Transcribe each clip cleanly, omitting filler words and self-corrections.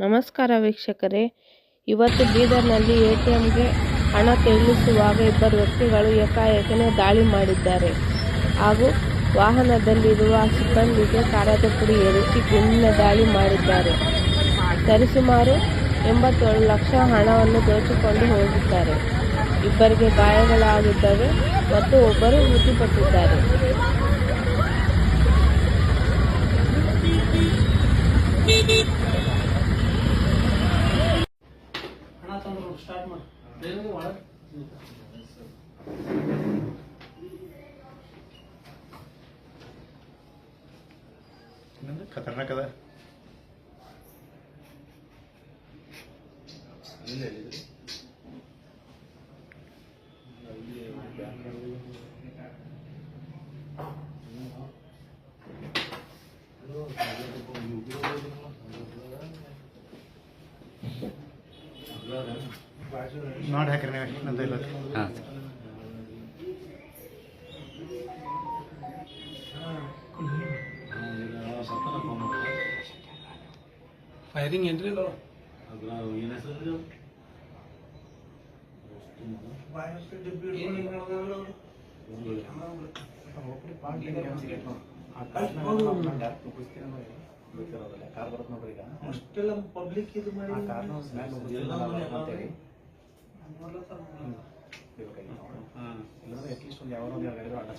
ನಮಸ್ಕಾರ ವೀಕ್ಷಕರೇ, ಇವತ್ತು ಬೀದರ್ನಲ್ಲಿ ಎಟಿಎಂಗೆ ಹಣ ತೆಗೆಸುವಾಗ ಇಬ್ಬರು ವ್ಯಕ್ತಿಗಳು ಏಕಾಏಕಿ ದಾಳಿ ಮಾಡಿದ್ದಾರೆ ಹಾಗೂ ವಾಹನದಲ್ಲಿರುವ ಸಿಬ್ಬಂದಿಗೆ ಖಾರದ ಪುಡಿ ಎರಚಿ ಗುಂಡಿನ ದಾಳಿ ಮಾಡಿದ್ದಾರೆ. ಸರಿಸುಮಾರು 87 ಲಕ್ಷ ಹಣವನ್ನು ದೋಚಿಕೊಂಡು ಹೋಗಿದ್ದಾರೆ. ಇಬ್ಬರಿಗೆ ಗಾಯಗಳಾಗಿದ್ದವೆ ಮತ್ತು ಒಬ್ಬರು ಮೃತಪಟ್ಟಿದ್ದಾರೆ. खतरनाक अदा नॉट है करने हाँ फायरिंग एंट्री लो ಅಷ್ಟೆಲ್ಲ ಪಬ್ಲಿಕ್ ಇದು ಮಾಡಿ ಅಟ್ಲೀಸ್ಟ್ ಒಂದು ಯಾವ ಒಂದು ಎರಡು ಆಟ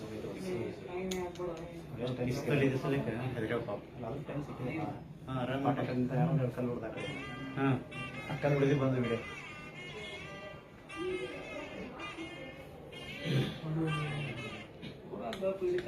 ಕಲ್ಲು ಹೊಡೆದ ಕಲ್ಲು ಹೊಡೆದು ಬಂದು ಬಿಡಿ ಪೂರಾ ಪೀಡಿತ